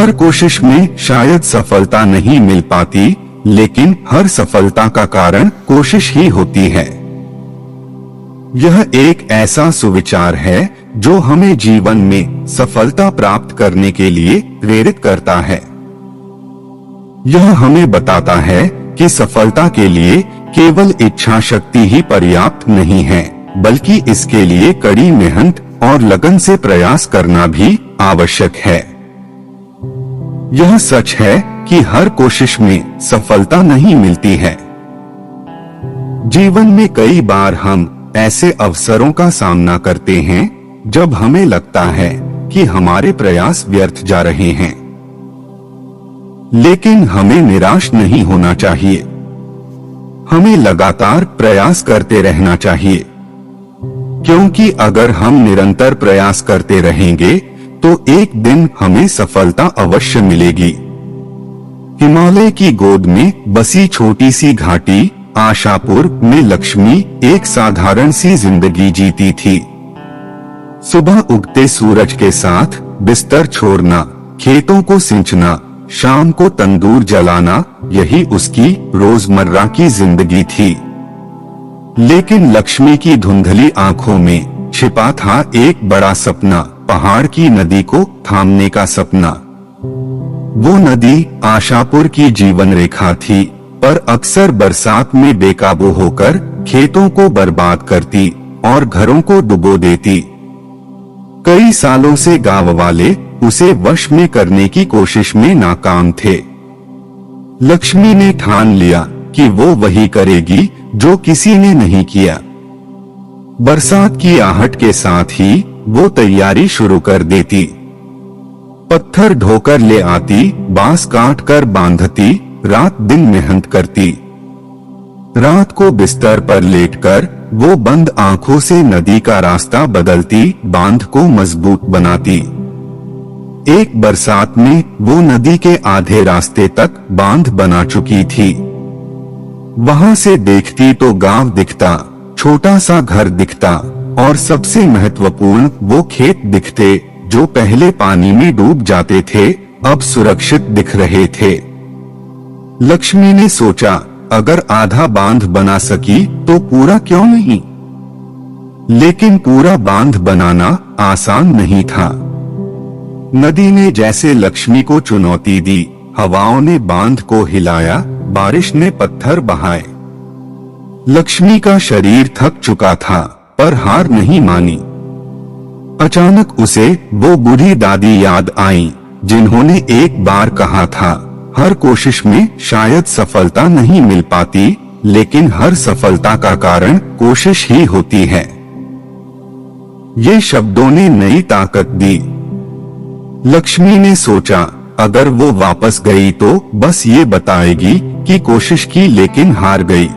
हर कोशिश में शायद सफलता नहीं मिल पाती, लेकिन हर सफलता का कारण कोशिश ही होती है। यह एक ऐसा सुविचार है जो हमें जीवन में सफलता प्राप्त करने के लिए प्रेरित करता है। यह हमें बताता है कि सफलता के लिए केवल इच्छा शक्ति ही पर्याप्त नहीं है, बल्कि इसके लिए कड़ी मेहनत और लगन से प्रयास करना भी आवश्यक है। यह सच है कि हर कोशिश में सफलता नहीं मिलती है। जीवन में कई बार हम ऐसे अवसरों का सामना करते हैं जब हमें लगता है कि हमारे प्रयास व्यर्थ जा रहे हैं, लेकिन हमें निराश नहीं होना चाहिए। हमें लगातार प्रयास करते रहना चाहिए, क्योंकि अगर हम निरंतर प्रयास करते रहेंगे तो एक दिन हमें सफलता अवश्य मिलेगी। हिमालय की गोद में बसी छोटी सी घाटी आशापुर में लक्ष्मी एक साधारण सी जिंदगी जीती थी। सुबह उगते सूरज के साथ बिस्तर छोड़ना, खेतों को सिंचना, शाम को तंदूर जलाना, यही उसकी रोजमर्रा की जिंदगी थी। लेकिन लक्ष्मी की धुंधली आंखों में छिपा था एक बड़ा सपना, पहाड़ की नदी को थामने का सपना। वो नदी आशापुर की जीवन रेखा थी, पर अक्सर बरसात में बेकाबू होकर खेतों को बर्बाद करती और घरों को डुबो देती। कई सालों से गांव वाले उसे वश में करने की कोशिश में नाकाम थे। लक्ष्मी ने ठान लिया कि वो वही करेगी जो किसी ने नहीं किया। बरसात की आहट के साथ ही वो तैयारी शुरू कर देती। पत्थर ढोकर ले आती, बांस काट कर बांधती, रात दिन मेहनत करती। रात को बिस्तर पर लेटकर वो बंद आंखों से नदी का रास्ता बदलती, बांध को मजबूत बनाती। एक बरसात में वो नदी के आधे रास्ते तक बांध बना चुकी थी। वहां से देखती तो गांव दिखता, छोटा सा घर दिखता और सबसे महत्वपूर्ण वो खेत दिखते जो पहले पानी में डूब जाते थे, अब सुरक्षित दिख रहे थे। लक्ष्मी ने सोचा, अगर आधा बांध बना सकी तो पूरा क्यों नहीं? लेकिन पूरा बांध बनाना आसान नहीं था। नदी ने जैसे लक्ष्मी को चुनौती दी, हवाओं ने बांध को हिलाया, बारिश ने पत्थर बहाए। लक्ष्मी का शरीर थक चुका था, पर हार नहीं मानी। अचानक उसे वो बूढ़ी दादी याद आई, जिन्होंने एक बार कहा था, हर कोशिश में शायद सफलता नहीं मिल पाती, लेकिन हर सफलता का कारण कोशिश ही होती है। ये शब्दों ने नई ताकत दी। लक्ष्मी ने सोचा, अगर वो वापस गई तो बस ये बताएगी कि कोशिश की लेकिन हार गई।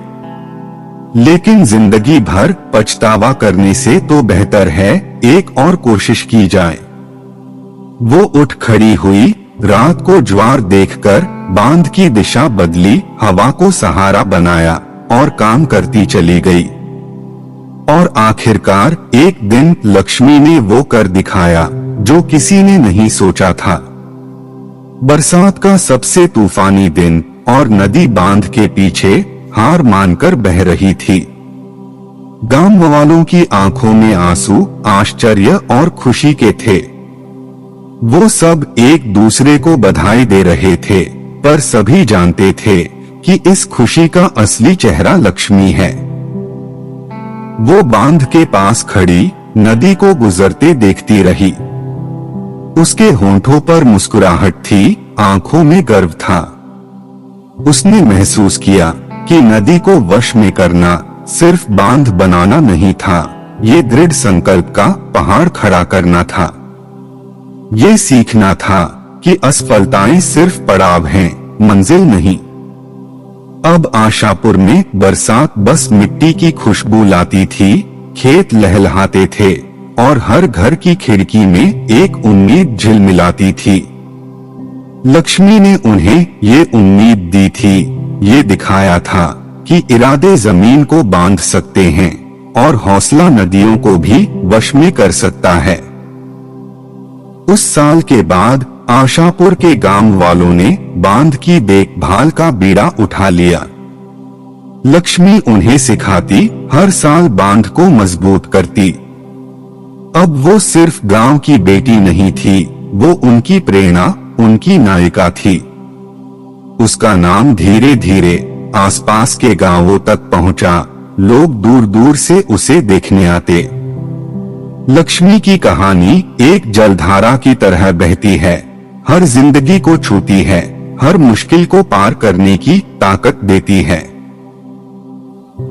लेकिन जिंदगी भर पछतावा करने से तो बेहतर है एक और कोशिश की जाए। वो उठ खड़ी हुई, रात को ज्वार देखकर बांध की दिशा बदली, हवा को सहारा बनाया और काम करती चली गई। और आखिरकार एक दिन लक्ष्मी ने वो कर दिखाया जो किसी ने नहीं सोचा था। बरसात का सबसे तूफानी दिन और नदी बांध के पीछे हार मानकर बह रही थी। गांव वालों की आंखों में आंसू आश्चर्य और खुशी के थे। वो सब एक दूसरे को बधाई दे रहे थे, पर सभी जानते थे कि इस खुशी का असली चेहरा लक्ष्मी है। वो बांध के पास खड़ी नदी को गुजरते देखती रही। उसके होंठों पर मुस्कुराहट थी, आंखों में गर्व था। उसने महसूस किया कि नदी को वश में करना सिर्फ बांध बनाना नहीं था, ये दृढ़ संकल्प का पहाड़ खड़ा करना था। ये सीखना था कि असफलताएं सिर्फ पड़ाव हैं, मंजिल नहीं। अब आशापुर में बरसात बस मिट्टी की खुशबू लाती थी, खेत लहलहाते थे और हर घर की खिड़की में एक उम्मीद झिलमिलाती थी। लक्ष्मी ने उन्हें ये उम्मीद दी थी, ये दिखाया था कि इरादे जमीन को बांध सकते हैं और हौसला नदियों को भी वश में कर सकता है। उस साल के बाद आशापुर के गांव वालों ने बांध की देखभाल का बीड़ा उठा लिया। लक्ष्मी उन्हें सिखाती, हर साल बांध को मजबूत करती। अब वो सिर्फ गांव की बेटी नहीं थी, वो उनकी प्रेरणा, उनकी नायिका थी। उसका नाम धीरे धीरे आसपास के गांवों तक पहुंचा। लोग दूर दूर से उसे देखने आते। लक्ष्मी की कहानी एक जलधारा की तरह बहती है, हर जिंदगी को छूती है, हर मुश्किल को पार करने की ताकत देती है।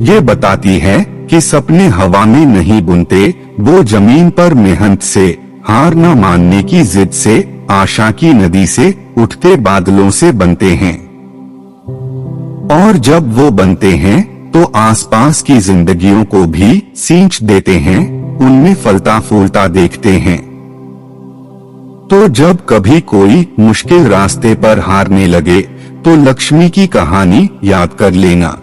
ये बताती है कि सपने हवा में नहीं बुनते, वो जमीन पर मेहनत से, हार न मानने की जिद से, आशा की नदी से, उठते बादलों से बनते हैं। और जब वो बनते हैं तो आसपास की जिंदगियों को भी सींच देते हैं, उनमें फलता फूलता देखते हैं। तो जब कभी कोई मुश्किल रास्ते पर हारने लगे तो लक्ष्मी की कहानी याद कर लेना।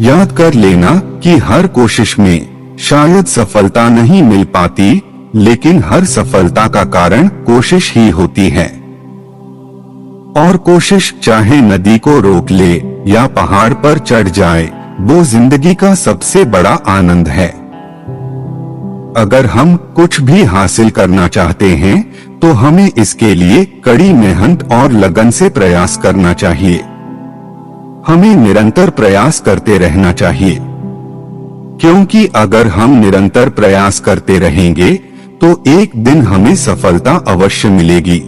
याद कर लेना कि हर कोशिश में शायद सफलता नहीं मिल पाती, लेकिन हर सफलता का कारण कोशिश ही होती है। और कोशिश चाहे नदी को रोक ले या पहाड़ पर चढ़ जाए, वो जिंदगी का सबसे बड़ा आनंद है। अगर हम कुछ भी हासिल करना चाहते हैं तो हमें इसके लिए कड़ी मेहनत और लगन से प्रयास करना चाहिए। हमें निरंतर प्रयास करते रहना चाहिए, क्योंकि अगर हम निरंतर प्रयास करते रहेंगे तो एक दिन हमें सफलता अवश्य मिलेगी।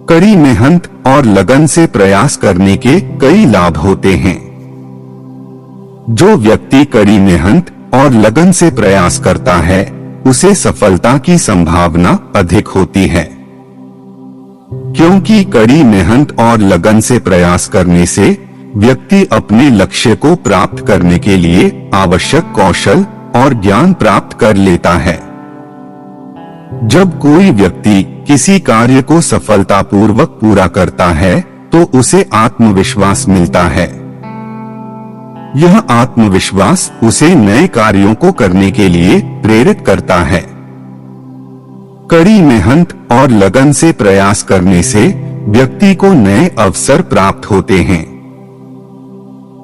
कड़ी मेहनत और लगन से प्रयास करने के कई लाभ होते हैं। जो व्यक्ति कड़ी मेहनत और लगन से प्रयास करता है, उसे सफलता की संभावना अधिक होती है, क्योंकि कड़ी मेहनत और लगन से प्रयास करने से व्यक्ति अपने लक्ष्य को प्राप्त करने के लिए आवश्यक कौशल और ज्ञान प्राप्त कर लेता है। जब कोई व्यक्ति किसी कार्य को सफलतापूर्वक पूरा करता है तो उसे आत्मविश्वास मिलता है। यह आत्मविश्वास उसे नए कार्यों को करने के लिए प्रेरित करता है। कड़ी मेहनत और लगन से प्रयास करने से व्यक्ति को नए अवसर प्राप्त होते हैं,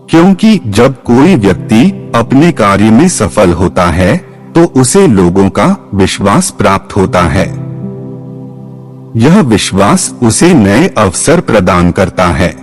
क्योंकि जब कोई व्यक्ति अपने कार्य में सफल होता है तो उसे लोगों का विश्वास प्राप्त होता है। यह विश्वास उसे नए अवसर प्रदान करता है।